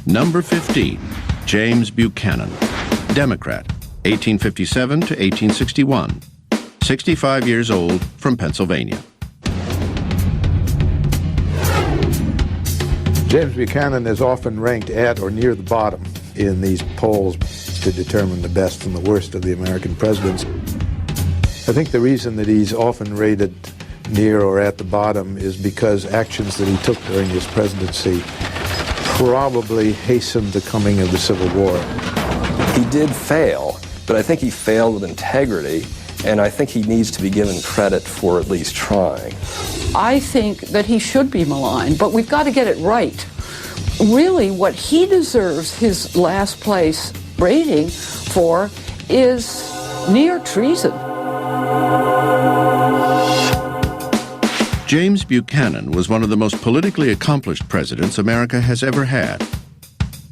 Number 15, James Buchanan, Democrat, 1857 to 1861, 65 years old, from Pennsylvania. James Buchanan is often ranked at or near the bottom in these polls to determine the best and the worst of the American presidents. I think the reason that he's often rated near or at the bottom is because actions that he took during his presidency probably hastened the coming of the Civil War. He did fail, but I think he failed with integrity, and I think he needs to be given credit for at least trying. I think that he should be maligned, but we've got to get it right. Really, what he deserves his last place rating for is near treason. James Buchanan was one of the most politically accomplished presidents America has ever had.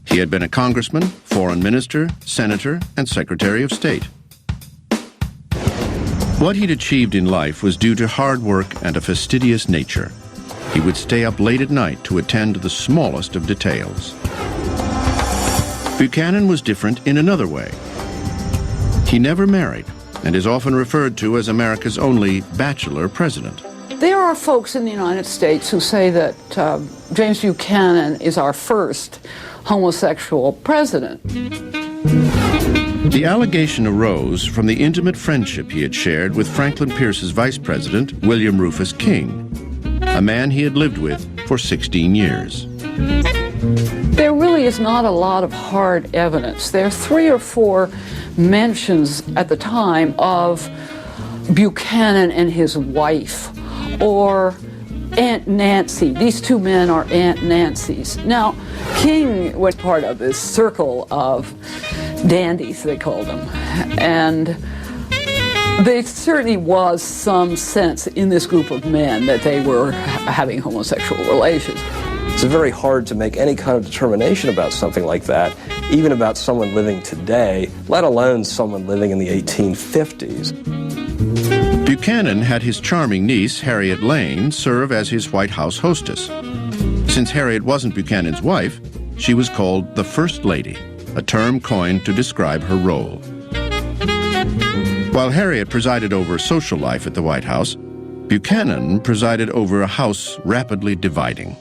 He had been a congressman, foreign minister, senator, and secretary of state. What he'd achieved in life was due to hard work and a fastidious nature. He would stay up late at night to attend to the smallest of details. Buchanan was different in another way. He never married and is often referred to as America's only bachelor president. There are folks in the United States who say that James Buchanan is our first homosexual president. The allegation arose from the intimate friendship he had shared with Franklin Pierce's vice president, William Rufus King, a man he had lived with for 16 years. There really is not a lot of hard evidence. There are 3 or 4 mentions at the time of Buchanan and his wife, or Aunt Nancy. These 2 men are Aunt Nancy's. Now, King was part of this circle of dandies, they called them, and there certainly was some sense in this group of men that they were having homosexual relations. It's very hard to make any kind of determination about something like that, even about someone living today, let alone someone living in the 1850s. Buchanan had his charming niece, Harriet Lane, serve as his White House hostess. Since Harriet wasn't Buchanan's wife, she was called the First Lady, a term coined to describe her role. While Harriet presided over social life at the White House, Buchanan presided over a house rapidly dividing.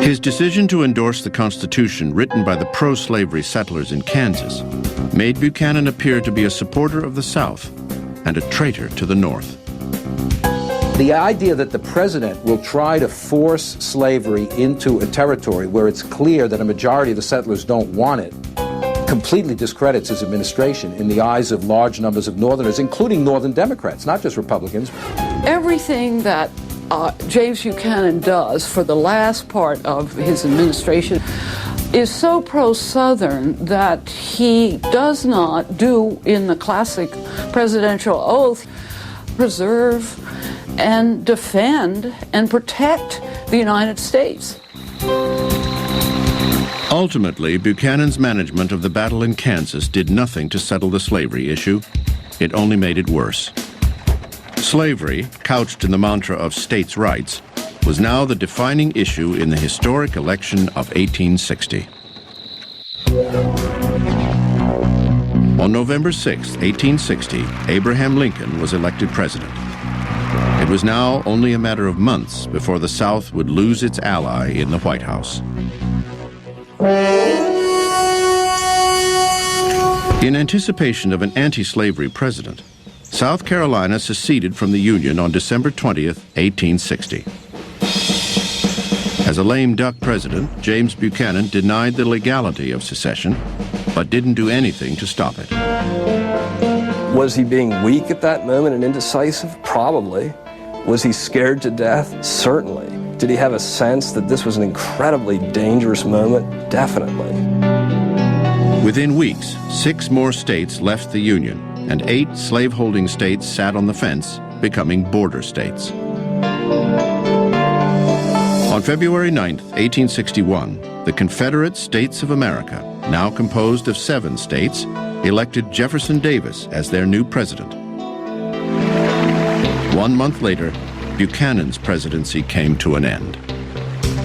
His decision to endorse the Constitution written by the pro-slavery settlers in Kansas made Buchanan appear to be a supporter of the South and a traitor to the North. The idea that the president will try to force slavery into a territory where it's clear that a majority of the settlers don't want it completely discredits his administration in the eyes of large numbers of Northerners, including Northern Democrats, not just Republicans. Everything that James Buchanan does for the last part of his administration is so pro-Southern that he does not do, in the classic presidential oath, preserve and defend and protect the United States. Ultimately, Buchanan's management of the battle in Kansas did nothing to settle the slavery issue. It only made it worse. Slavery, couched in the mantra of states' rights, was now the defining issue in the historic election of 1860. On November 6, 1860, Abraham Lincoln was elected president. It was now only a matter of months before the South would lose its ally in the White House. In anticipation of an anti-slavery president, South Carolina seceded from the Union on December 20th, 1860. As a lame duck president, James Buchanan denied the legality of secession, but didn't do anything to stop it. Was he being weak at that moment and indecisive? Probably. Was he scared to death? Certainly. Did he have a sense that this was an incredibly dangerous moment? Definitely. Within weeks, 6 more states left the Union, and 8 slaveholding states sat on the fence, becoming border states. On February 9, 1861, the Confederate States of America, now composed of 7 states, elected Jefferson Davis as their new president. 1 month later, Buchanan's presidency came to an end.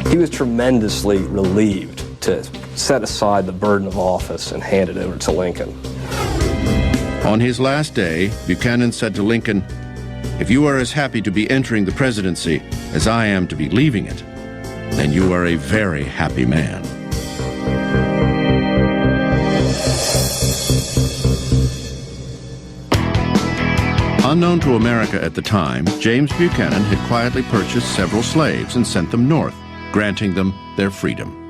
He was tremendously relieved to set aside the burden of office and hand it over to Lincoln. On his last day, Buchanan said to Lincoln, "If you are as happy to be entering the presidency as I am to be leaving it, then you are a very happy man." Unknown to America at the time, James Buchanan had quietly purchased several slaves and sent them north, granting them their freedom.